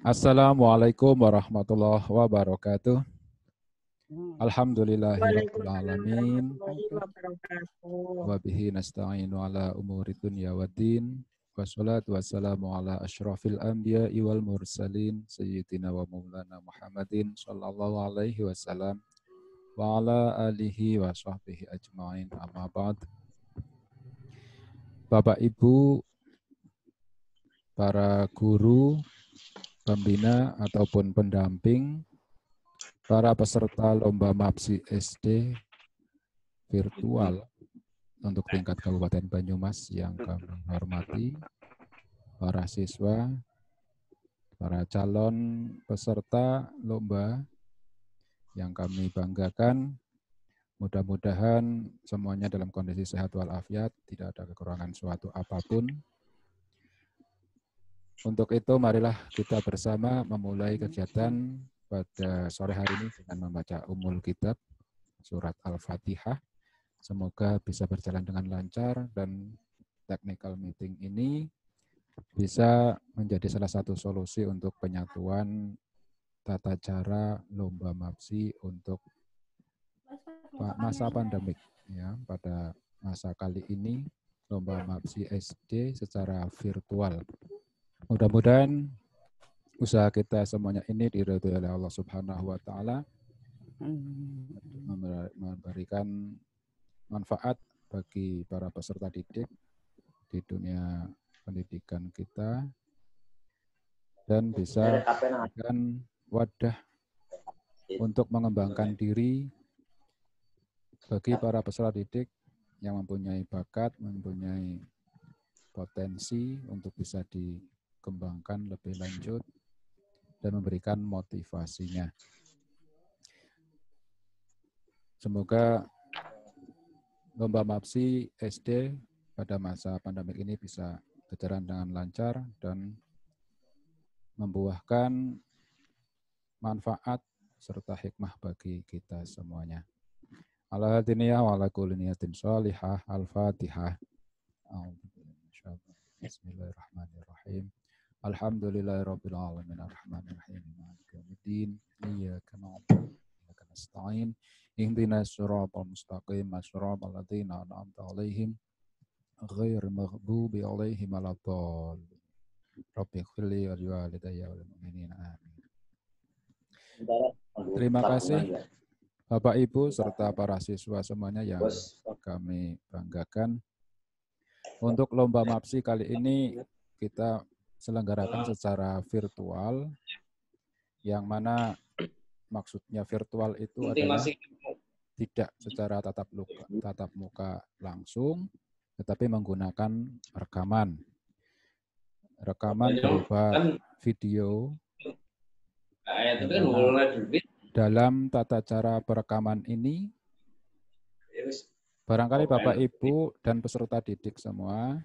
Assalamualaikum warahmatullahi wabarakatuh. Alhamdulillahirabbil Waalaikumsalam alamin. warahmatullahi wabarakatuh. Wa bihi nasta'inu ala umuri dunya waddin. Wassalatu wassalamu ala asyrafil anbiya'i wal mursalin sayyidina wa maulana Muhammadin sallallahu alaihi wasallam wa ala alihi wa sahbihi ajmain. Amma ba'd. Bapak Ibu, para guru, pembina ataupun pendamping, para peserta lomba MAPSI SD virtual untuk tingkat Kabupaten Banyumas yang kami hormati, para siswa, para calon peserta lomba yang kami banggakan, mudah-mudahan semuanya dalam kondisi sehat walafiat, tidak ada kekurangan suatu apapun. Untuk itu marilah kita bersama memulai kegiatan pada sore hari ini dengan membaca Ummul Kitab, surat Al-Fatihah. Semoga bisa berjalan dengan lancar dan technical meeting ini bisa menjadi salah satu solusi untuk penyatuan tata cara lomba MAPSI untuk masa pandemik. Ya, pada masa kali ini lomba MAPSI SD secara virtual. Mudah-mudahan usaha kita semuanya ini diridhoi oleh Allah Subhanahu wa taala memberikan manfaat bagi para peserta didik di dunia pendidikan kita dan bisa memberikan wadah untuk mengembangkan diri bagi para peserta didik yang mempunyai bakat, mempunyai potensi untuk bisa dikembangkan lebih lanjut dan memberikan motivasinya. Semoga lomba MAPSI SD pada masa pandemik ini bisa berjalan dengan lancar dan membuahkan manfaat serta hikmah bagi kita semuanya. Ala hadiniyah wa ala kulli niyatin shalihah. Al-Fatihah. Bismillahirrahmanirrahim. Alhamdulillahirabbil alamin arrahmanirrahim maliki yaumiddin. Iyyaka na'budu wa iyyaka nasta'in. Ihdinas siratal mustaqim, siratal ladzina an'amta 'alaihim ghairil maghdubi 'alaihim waladdallin. Rabbighfirli wa liwalidayya wal mu'minina amin. Terima kasih Bapak Ibu serta para siswa semuanya yang kami banggakan. Untuk lomba MAPSI kali ini kita selenggarakan secara virtual, yang mana maksudnya virtual itu adalah tidak secara tatap muka langsung, tetapi menggunakan rekaman. Rekaman berupa video. Dalam tata cara perekaman ini, barangkali Bapak Ibu dan peserta didik semua,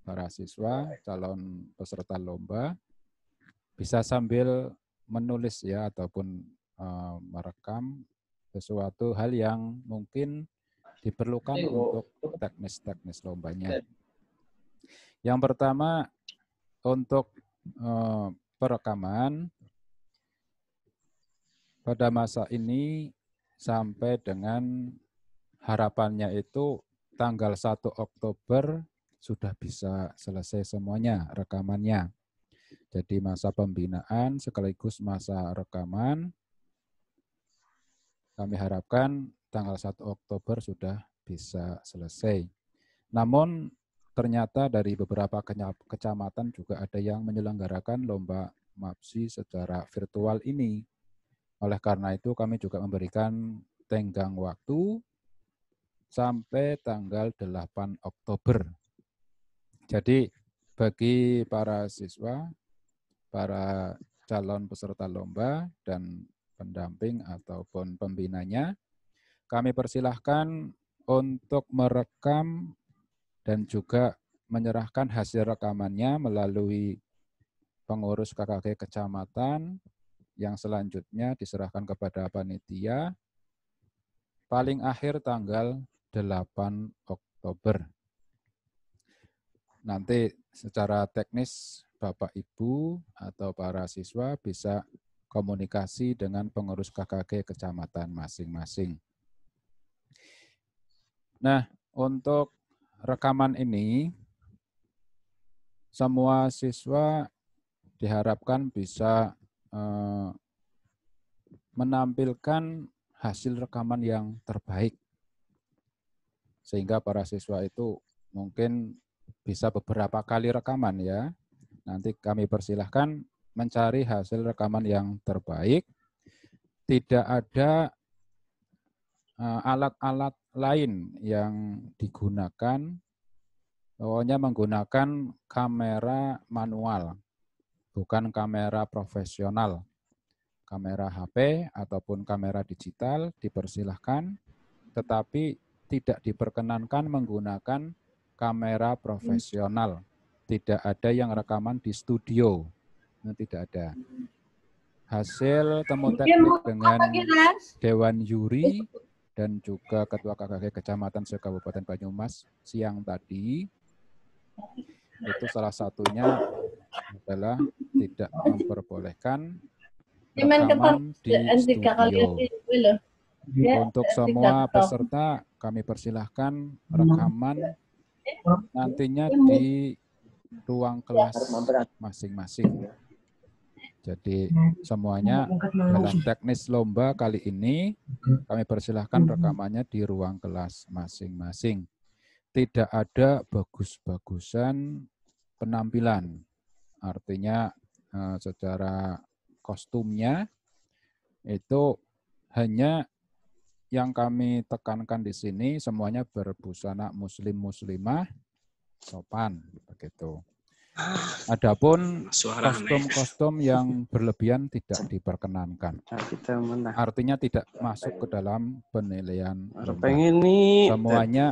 para siswa, calon peserta lomba, bisa sambil menulis ya ataupun merekam sesuatu hal yang mungkin diperlukan untuk teknis-teknis lombanya. Yang pertama, untuk perekaman pada masa ini sampai dengan harapannya itu tanggal 1 Oktober sudah bisa selesai semuanya rekamannya. Jadi masa pembinaan sekaligus masa rekaman kami harapkan tanggal 1 Oktober sudah bisa selesai. Namun ternyata dari beberapa kecamatan juga ada yang menyelenggarakan lomba MAPSI secara virtual ini. Oleh karena itu kami juga memberikan tenggang waktu sampai tanggal 8 Oktober. Jadi bagi para siswa, para calon peserta lomba dan pendamping ataupun pembinanya, kami persilahkan untuk merekam dan juga menyerahkan hasil rekamannya melalui pengurus KKG kecamatan yang selanjutnya diserahkan kepada panitia paling akhir tanggal 8 Oktober. Nanti secara teknis Bapak Ibu atau para siswa bisa komunikasi dengan pengurus KKG kecamatan masing-masing. Nah, untuk rekaman ini semua siswa diharapkan bisa menampilkan hasil rekaman yang terbaik. Sehingga para siswa itu mungkin bisa beberapa kali rekaman ya. Nanti kami persilahkan mencari hasil rekaman yang terbaik. Tidak ada alat-alat lain yang digunakan, pokoknya menggunakan kamera manual, bukan kamera profesional. Kamera HP ataupun kamera digital dipersilahkan, tetapi tidak diperkenankan menggunakan kamera profesional. Tidak ada yang rekaman di studio, tidak ada. Hasil temu teknik dengan Dewan Juri dan juga Ketua KKG Kecamatan se-Kabupaten Banyumas siang tadi, itu salah satunya adalah tidak memperbolehkan rekaman di studio. Untuk semua peserta kami persilahkan rekaman nantinya di ruang kelas masing-masing. Jadi semuanya dalam teknis lomba kali ini kami persilahkan rekamannya di ruang kelas masing-masing. Tidak ada bagus-bagusan penampilan, artinya secara kostumnya itu hanya yang kami tekankan di sini semuanya berbusana muslim-muslimah sopan begitu. Adapun kostum-kostum yang berlebihan tidak diperkenankan. Artinya tidak masuk ke dalam penilaian lomba. Semuanya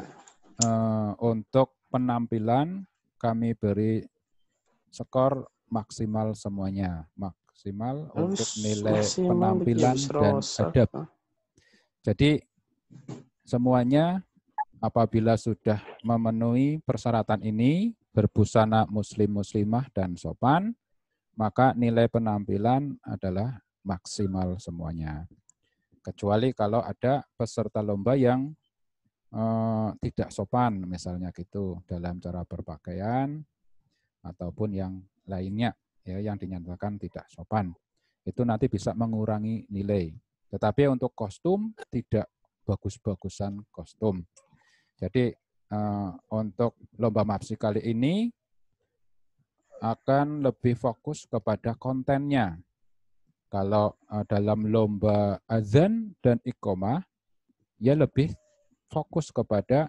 untuk penampilan kami beri skor maksimal semuanya. Maksimal untuk nilai penampilan dan adab. Jadi semuanya apabila sudah memenuhi persyaratan ini, berbusana muslim-muslimah dan sopan, maka nilai penampilan adalah maksimal semuanya. Kecuali kalau ada peserta lomba yang tidak sopan, misalnya gitu, dalam cara berpakaian, ataupun yang lainnya ya yang dinyatakan tidak sopan. Itu nanti bisa mengurangi nilai. Tetapi untuk kostum tidak bagus-bagusan kostum. Jadi untuk lomba MAPSI kali ini akan lebih fokus kepada kontennya. Kalau dalam lomba azan dan iqomah, ya lebih fokus kepada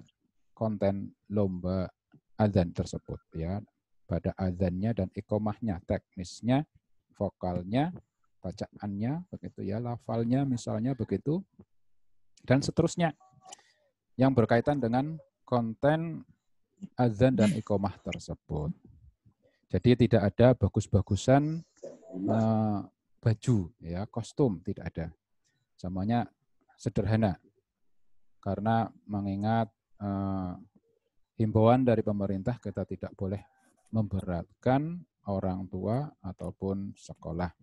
konten lomba azan tersebut ya, pada azannya dan iqomahnya, teknisnya, vokalnya, bacaannya, begitu ya, lafalnya misalnya begitu, dan seterusnya yang berkaitan dengan konten azan dan iqomah tersebut. Jadi tidak ada bagus-bagusan baju, ya, kostum tidak ada. Semuanya sederhana. Karena mengingat himbauan dari pemerintah kita tidak boleh memberatkan orang tua ataupun sekolah.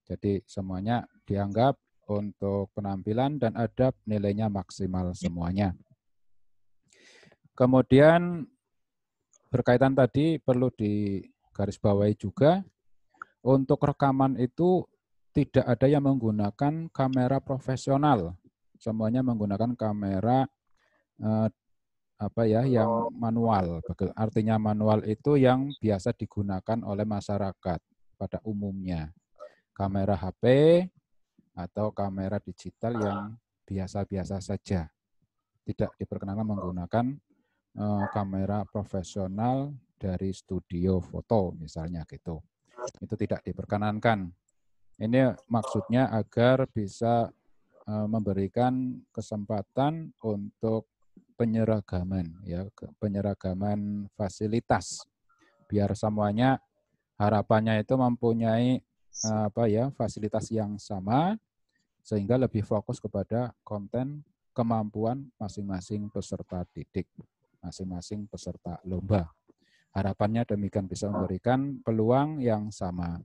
Jadi semuanya dianggap untuk penampilan dan adab nilainya maksimal semuanya. Kemudian berkaitan tadi perlu digarisbawahi juga, untuk rekaman itu tidak ada yang menggunakan kamera profesional. Semuanya menggunakan kamera yang manual. Artinya manual itu yang biasa digunakan oleh masyarakat pada umumnya. Kamera HP atau kamera digital yang biasa-biasa saja. Tidak diperkenankan menggunakan kamera profesional dari studio foto misalnya gitu. Itu tidak diperkenankan. Ini maksudnya agar bisa memberikan kesempatan untuk penyeragaman, ya, penyeragaman fasilitas, biar semuanya harapannya itu mempunyai fasilitas yang sama, sehingga lebih fokus kepada konten kemampuan masing-masing peserta didik, masing-masing peserta lomba. Harapannya demikian bisa memberikan peluang yang sama.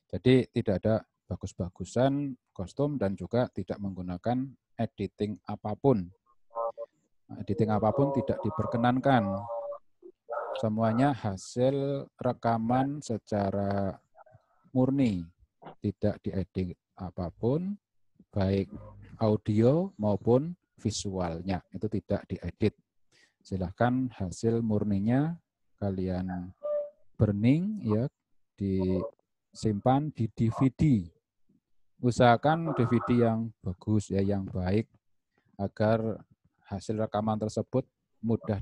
Jadi tidak ada bagus-bagusan kostum dan juga tidak menggunakan editing apapun. Editing apapun tidak diperkenankan. Semuanya hasil rekaman secara murni, tidak diedit apapun, baik audio maupun visualnya, itu tidak diedit. Silahkan hasil murninya kalian burning, ya, disimpan di DVD. Usahakan DVD yang bagus, ya, yang baik, agar hasil rekaman tersebut mudah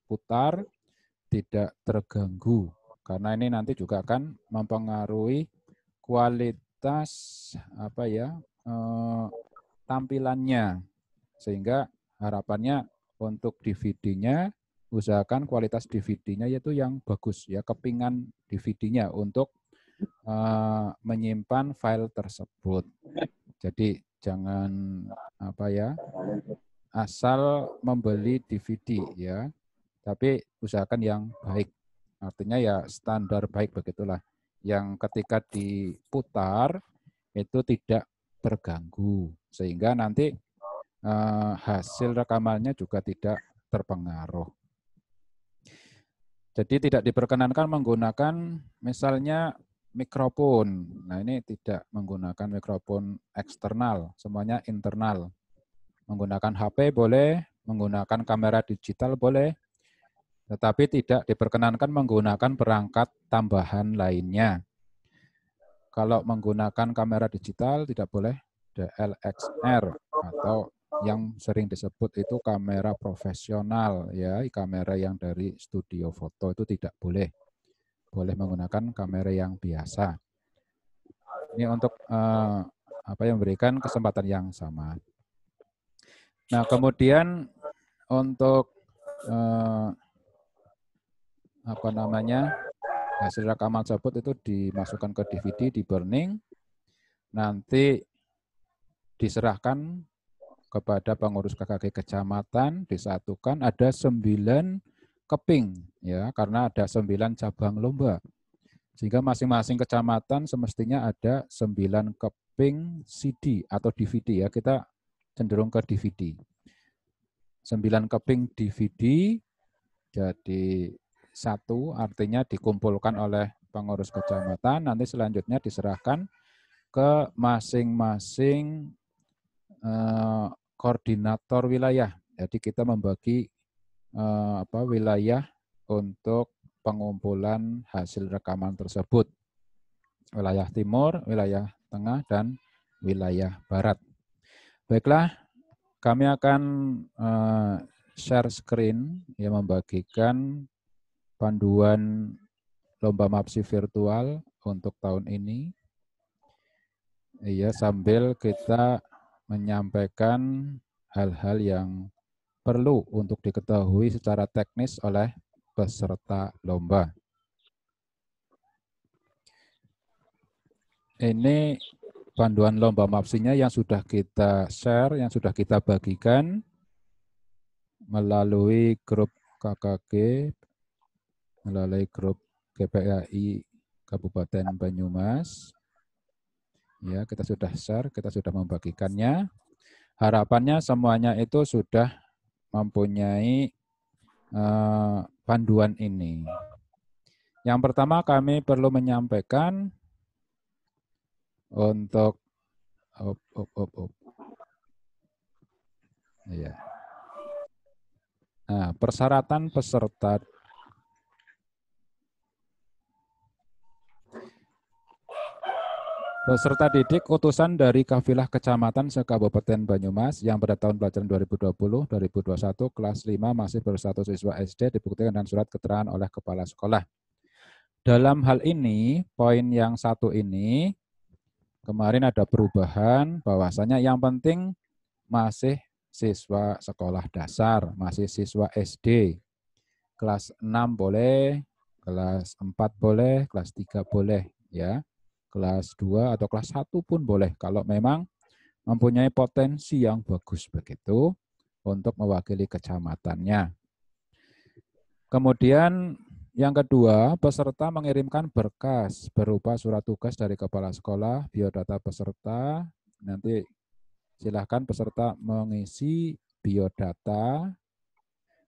putar, tidak terganggu. Karena ini nanti juga akan mempengaruhi kualitas tampilannya. Sehingga harapannya untuk DVD-nya usahakan kualitas DVD-nya yaitu yang bagus, ya, kepingan DVD-nya untuk menyimpan file tersebut. Jadi jangan asal membeli DVD, ya, tapi usahakan yang baik. Artinya ya standar baik begitulah, yang ketika diputar itu tidak terganggu, sehingga nanti hasil rekamannya juga tidak terpengaruh. Jadi tidak diperkenankan menggunakan misalnya mikrofon. Nah, ini tidak menggunakan mikrofon eksternal, semuanya internal. Menggunakan HP boleh, menggunakan kamera digital boleh, tetapi tidak diperkenankan menggunakan perangkat tambahan lainnya. Kalau menggunakan kamera digital tidak boleh DSLR atau yang sering disebut itu kamera profesional, ya, kamera yang dari studio foto itu tidak boleh. Boleh menggunakan kamera yang biasa. Ini untuk memberikan kesempatan yang sama. Nah, kemudian untuk hasil rekaman tersebut itu dimasukkan ke DVD, di burning, nanti diserahkan kepada pengurus KKG kecamatan, disatukan, ada 9 keping, ya, karena ada 9 cabang lomba. Sehingga masing-masing kecamatan semestinya ada 9 keping CD atau DVD, ya, kita cenderung ke DVD. 9 keping DVD jadi satu, artinya dikumpulkan oleh pengurus kecamatan, nanti selanjutnya diserahkan ke masing-masing koordinator wilayah. Jadi kita membagi wilayah untuk pengumpulan hasil rekaman tersebut. Wilayah timur, wilayah tengah, dan wilayah barat. Baiklah, kami akan share screen yang membagikan panduan lomba MAPSI virtual untuk tahun ini. Iya, sambil kita menyampaikan hal-hal yang perlu untuk diketahui secara teknis oleh peserta lomba. Ini panduan lomba MAPSI-nya yang sudah kita share, yang sudah kita bagikan melalui grup KKG, melalui grup GPAI Kabupaten Banyumas. Ya, kita sudah share, kita sudah membagikannya. Harapannya semuanya itu sudah mempunyai panduan ini. Yang pertama kami perlu menyampaikan untuk Ya. Nah, persyaratan peserta didik utusan dari Kafilah Kecamatan se-Kabupaten Banyumas yang pada tahun pelajaran 2020-2021 kelas 5 masih bersatu siswa SD dibuktikan dengan surat keterangan oleh kepala sekolah. Dalam hal ini, poin yang satu ini, kemarin ada perubahan bahwasanya yang penting masih siswa sekolah dasar, masih siswa SD. Kelas 6 boleh, kelas 4 boleh, kelas 3 boleh, ya. Kelas 2 atau kelas 1 pun boleh kalau memang mempunyai potensi yang bagus begitu untuk mewakili kecamatannya. Kemudian yang kedua, peserta mengirimkan berkas berupa surat tugas dari kepala sekolah, biodata peserta. Nanti silahkan peserta mengisi biodata.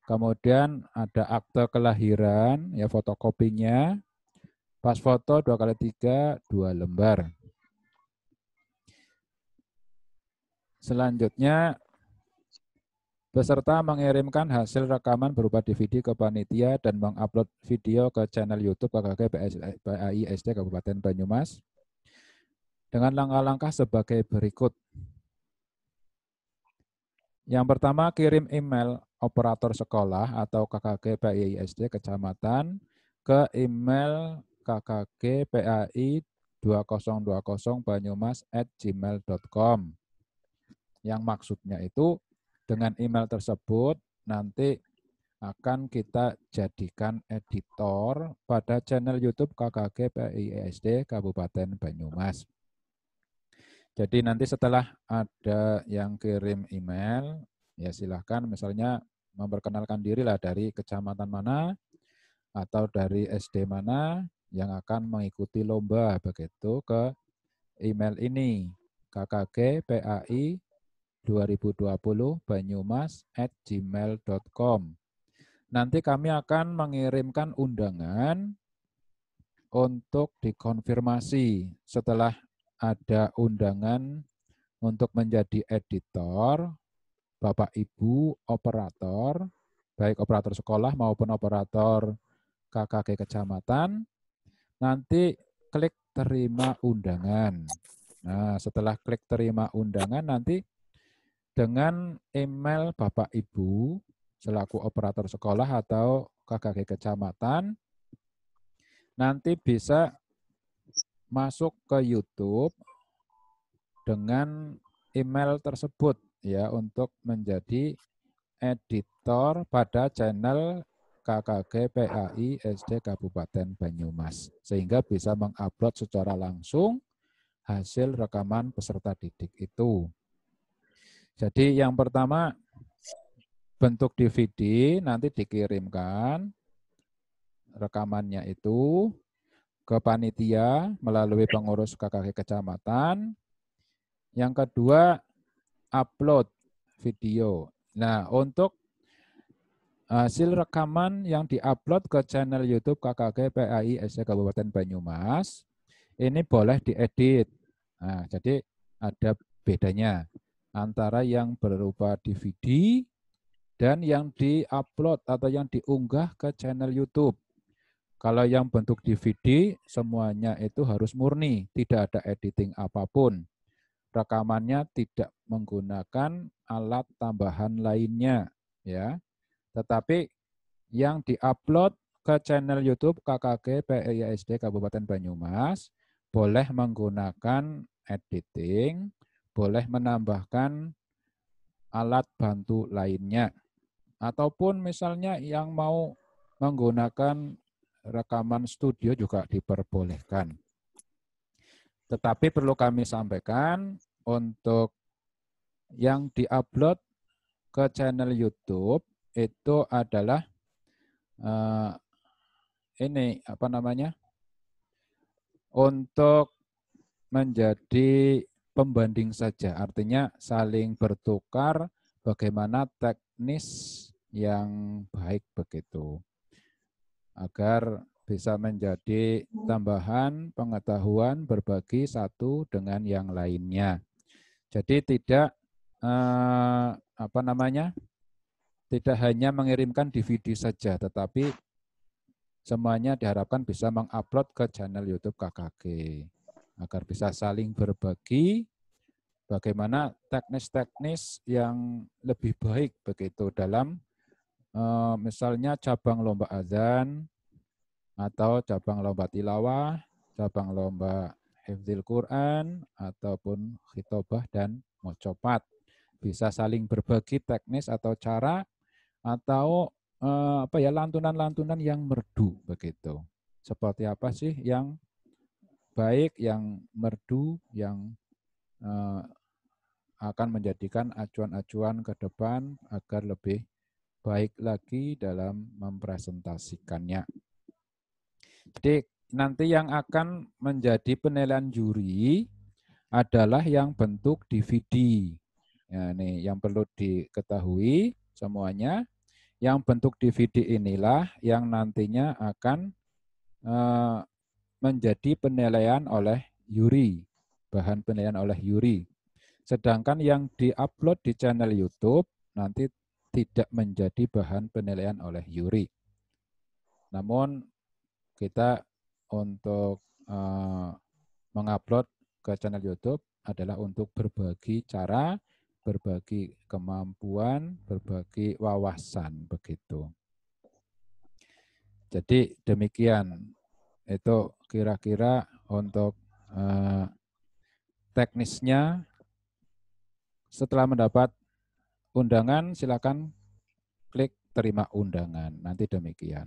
Kemudian ada akte kelahiran, ya fotokopinya. Pas foto 2x3, 2 lembar. Selanjutnya, peserta mengirimkan hasil rekaman berupa DVD ke panitia dan mengupload video ke channel YouTube KKG PAI SD Kabupaten Banyumas dengan langkah-langkah sebagai berikut. Yang pertama, kirim email operator sekolah atau KKG PAI SD Kecamatan ke email KKG PAI 2020 banyumas@gmail.com. Yang maksudnya itu dengan email tersebut nanti akan kita jadikan editor pada channel YouTube KKG PISD Kabupaten Banyumas. Jadi nanti setelah ada yang kirim email, ya silahkan misalnya memperkenalkan diri lah dari kecamatan mana atau dari SD mana yang akan mengikuti lomba begitu ke email ini KKG PAI 2020 banyumas@gmail.com. Nanti kami akan mengirimkan undangan untuk dikonfirmasi setelah ada undangan untuk menjadi editor, Bapak Ibu operator, baik operator sekolah maupun operator KKG kecamatan, nanti klik terima undangan. Nah, setelah klik terima undangan nanti dengan email Bapak Ibu selaku operator sekolah atau KKG kecamatan nanti bisa masuk ke YouTube dengan email tersebut ya untuk menjadi editor pada channel KKG PAI SD Kabupaten Banyumas sehingga bisa mengupload secara langsung hasil rekaman peserta didik itu. Jadi yang pertama bentuk DVD nanti dikirimkan rekamannya itu ke panitia melalui pengurus KKG kecamatan. Yang kedua upload video. Nah, untuk hasil rekaman yang diupload ke channel YouTube KKG PAI SD Kabupaten Banyumas ini boleh diedit. Nah, jadi ada bedanya antara yang berupa DVD dan yang diupload atau yang diunggah ke channel YouTube. Kalau yang bentuk DVD, semuanya itu harus murni, tidak ada editing apapun. Rekamannya tidak menggunakan alat tambahan lainnya, ya. Tetapi yang diupload ke channel YouTube KKG PISD Kabupaten Banyumas boleh menggunakan editing, boleh menambahkan alat bantu lainnya. Ataupun misalnya yang mau menggunakan rekaman studio juga diperbolehkan. Tetapi perlu kami sampaikan untuk yang diupload ke channel YouTube itu adalah ini apa namanya? Untuk menjadi pembanding saja, artinya saling bertukar bagaimana teknis yang baik begitu. Agar bisa menjadi tambahan pengetahuan berbagi satu dengan yang lainnya. Jadi tidak apa namanya? Tidak hanya mengirimkan DVD saja, tetapi semuanya diharapkan bisa mengupload ke channel YouTube KKG agar bisa saling berbagi bagaimana teknis-teknis yang lebih baik begitu dalam misalnya cabang lomba azan atau cabang lomba tilawah, cabang lomba hifdzil Quran ataupun khitobah dan mocopat. Bisa saling berbagi teknis atau cara atau apa ya lantunan-lantunan yang merdu begitu. Seperti apa sih yang baik, yang merdu, yang akan menjadikan acuan-acuan ke depan agar lebih baik lagi dalam mempresentasikannya. Jadi nanti yang akan menjadi penilaian juri adalah yang bentuk DVD. Ya, ini yang perlu diketahui semuanya. Yang bentuk DVD inilah yang nantinya akan menjadi penilaian oleh juri, bahan penilaian oleh juri. Sedangkan yang diupload di channel YouTube nanti tidak menjadi bahan penilaian oleh juri. Namun kita untuk mengupload ke channel YouTube adalah untuk berbagi cara, berbagi kemampuan, berbagi wawasan begitu. Jadi demikian itu kira-kira untuk teknisnya. Setelah mendapat undangan silakan klik terima undangan. Nanti demikian.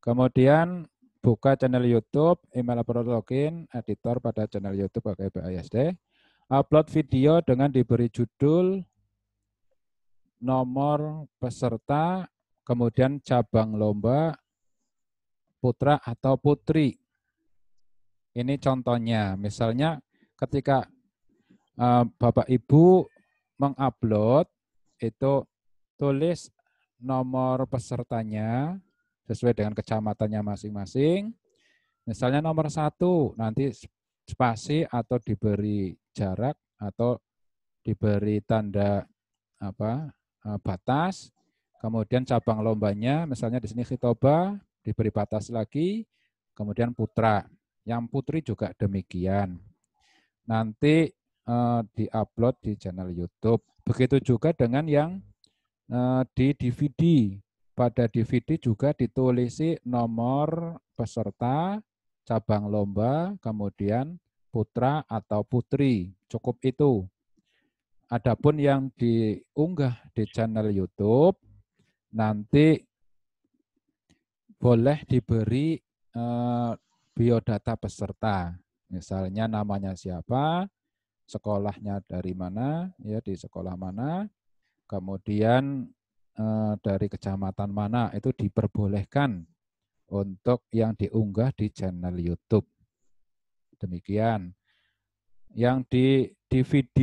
Kemudian buka channel YouTube, email upload login, editor pada channel YouTube KKP ISD. Upload video dengan diberi judul, nomor peserta, kemudian cabang lomba, putra atau putri. Ini contohnya, misalnya ketika Bapak Ibu mengupload, itu tulis nomor pesertanya sesuai dengan kecamatannya masing-masing. Misalnya nomor 1, nanti spasi atau diberi jarak atau diberi tanda batas. Kemudian cabang lombanya, misalnya di sini khitobah, diberi batas lagi. Kemudian putra. Yang putri juga demikian. Nanti di-upload di channel YouTube. Begitu juga dengan yang di DVD. Pada DVD juga ditulisi nomor peserta, cabang lomba, kemudian putra atau putri. Cukup itu. Adapun yang diunggah di channel YouTube, nanti boleh diberi biodata peserta. Misalnya namanya siapa, sekolahnya dari mana, ya di sekolah mana, kemudian dari kecamatan mana, itu diperbolehkan untuk yang diunggah di channel YouTube. Demikian. Yang di DVD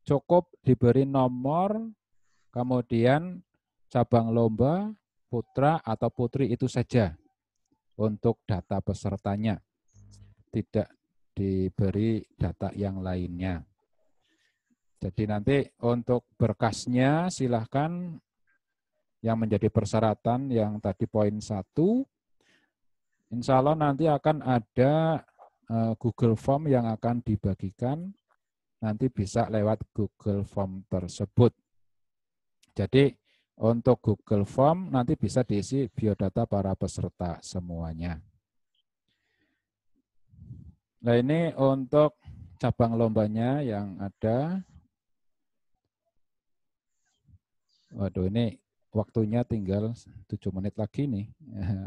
cukup diberi nomor, kemudian cabang lomba, putra atau putri itu saja untuk data pesertanya. Tidak diberi data yang lainnya. Jadi nanti untuk berkasnya silahkan yang menjadi persyaratan yang tadi poin 1. Insya Allah nanti akan ada Google Form yang akan dibagikan. Nanti bisa lewat Google Form tersebut. Jadi untuk Google Form nanti bisa diisi biodata para peserta semuanya. Nah ini untuk cabang lombanya yang ada. Waduh ini waktunya tinggal 7 menit lagi nih,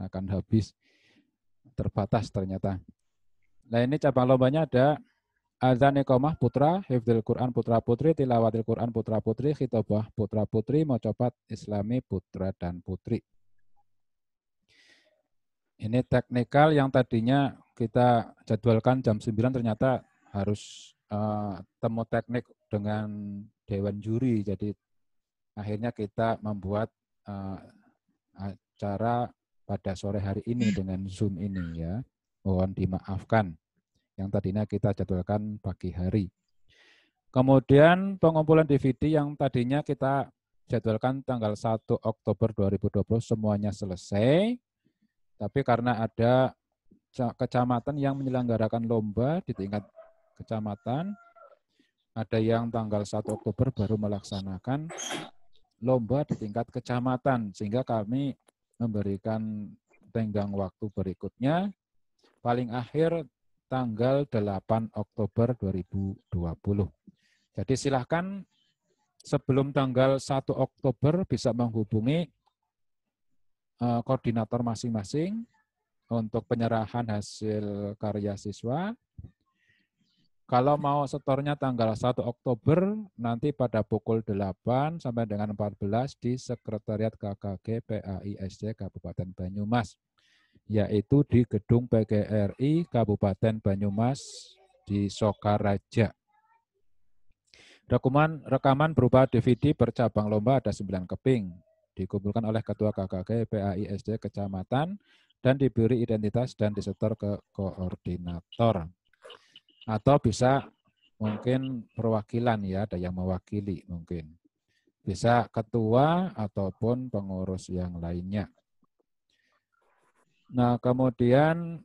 akan habis. Terbatas ternyata. Nah ini cabang lombanya ada azan iqamah putra, hifdzul Quran putra putri, tilawatil Quran putra putri, khitobah putra putri, mocopat islami putra dan putri. Ini teknikal yang tadinya kita jadwalkan jam 9 ternyata harus temu teknik dengan dewan juri. Jadi akhirnya kita membuat acara pada sore hari ini dengan Zoom ini ya. Mohon dimaafkan. Yang tadinya kita jadwalkan pagi hari. Kemudian pengumpulan DVD yang tadinya kita jadwalkan tanggal 1 Oktober 2020 semuanya selesai. Tapi karena ada kecamatan yang menyelenggarakan lomba di tingkat kecamatan, ada yang tanggal 1 Oktober baru melaksanakan lomba di tingkat kecamatan, sehingga kami memberikan tenggang waktu berikutnya, paling akhir tanggal 8 Oktober 2020. Jadi silahkan sebelum tanggal 1 Oktober bisa menghubungi koordinator masing-masing untuk penyerahan hasil karya siswa. Kalau mau setornya tanggal 1 Oktober, nanti pada pukul 8 sampai dengan 14 di Sekretariat KKG PAISD Kabupaten Banyumas, yaitu di Gedung PGRI Kabupaten Banyumas di Sokaraja. Rekaman berupa DVD bercabang lomba ada 9 keping, dikumpulkan oleh Ketua KKG PAISD Kecamatan dan diberi identitas dan disetor ke koordinator. Atau bisa mungkin perwakilan ya, ada yang mewakili mungkin. Bisa ketua ataupun pengurus yang lainnya. Nah, kemudian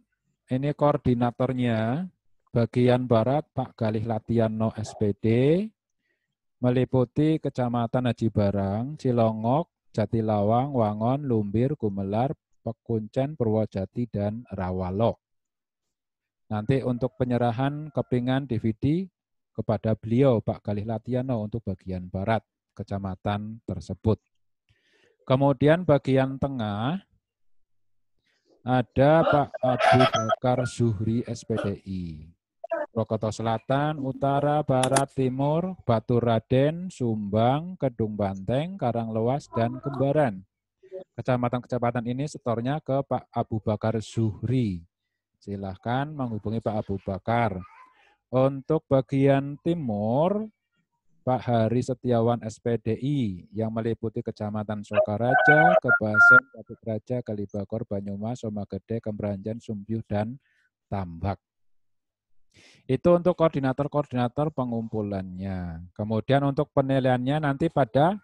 ini koordinatornya, bagian barat Pak Galih Latiano SPD, meliputi Kecamatan Haji Barang, Cilongok, Jatilawang, Wangon, Lumbir, Gumelar, Pekuncen, Purwojati, dan Rawalo. Nanti untuk penyerahan kepingan DVD kepada beliau, Pak Galih Latiano, untuk bagian barat kecamatan tersebut. Kemudian bagian tengah ada Pak Abu Bakar Zuhri SPDI. Purwokerto Selatan, Utara, Barat, Timur, Batu Raden, Sumbang, Kedung Banteng, Karanglewas, dan Kembaran. Kecamatan-kecamatan ini setornya ke Pak Abu Bakar Zuhri. Silahkan menghubungi Pak Abu Bakar. Untuk bagian timur, Pak Hari Setiawan SPDI yang meliputi Kecamatan Sokaraja, Kebasen, Batu Raja, Kalibakor, Banyumas, Somagede, Kemberanjan, Sumbiuh, dan Tambak. Itu untuk koordinator-koordinator pengumpulannya. Kemudian untuk penilaiannya nanti pada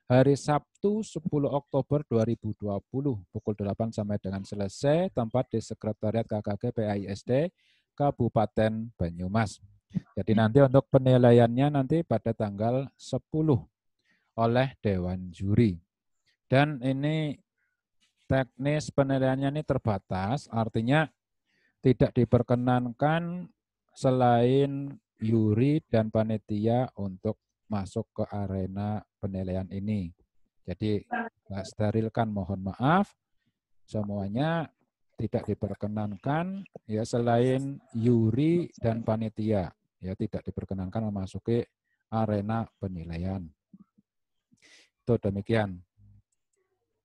hari Sabtu 10 Oktober 2020 pukul 8 sampai dengan selesai, tempat di Sekretariat KKG PAISD Kabupaten Banyumas. Jadi nanti untuk penilaiannya nanti pada tanggal 10 oleh Dewan Juri. Dan ini teknis penilaiannya ini terbatas, artinya tidak diperkenankan selain juri dan panitia untuk masuk ke arena penilaian ini. Jadi nggak sterilkan, mohon maaf. Semuanya tidak diperkenankan ya selain juri dan panitia. Ya tidak diperkenankan memasuki arena penilaian. Itu demikian.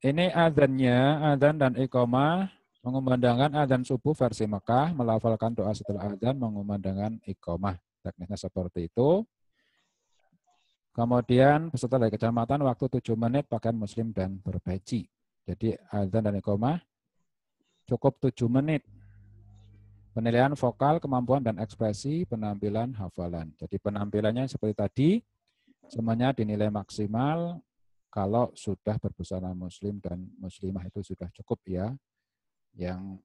Ini adzannya, adzan dan iqamah, mengumandangkan adzan subuh versi Mekah, melafalkan doa setelah adzan, mengumandangkan iqamah. Teknisnya seperti itu. Kemudian peserta dari kecamatan waktu 7 menit pakaian muslim dan berpeci. Jadi adzan dan iqamah cukup 7 menit. Penilaian vokal, kemampuan dan ekspresi, penampilan, hafalan. Jadi penampilannya seperti tadi, semuanya dinilai maksimal kalau sudah berbusana muslim dan muslimah itu sudah cukup ya, yang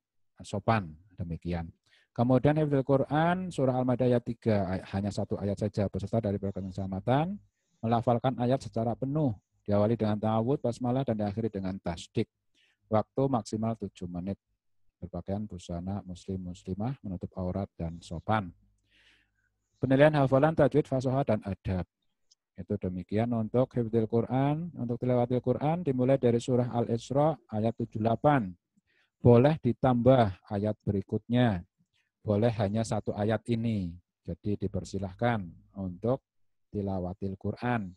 sopan, demikian. Kemudian hifdzul Quran, surah Al-Maidah ayat 3, hanya 1 ayat saja, peserta dari perwakilan kecamatan melafalkan ayat secara penuh, diawali dengan ta'awud, basmalah, dan diakhiri dengan tasdik. Waktu maksimal 7 menit. Berpakaian busana muslim-muslimah, menutup aurat, dan sopan. Penilaian hafalan, tajwid, fasoha, dan adab. Itu demikian untuk hifdzul Quran. Untuk tilawatil Quran dimulai dari surah Al-Isra ayat 78. Boleh ditambah ayat berikutnya. Boleh hanya 1 ayat ini. Jadi dipersilahkan untuk tilawatil Quran.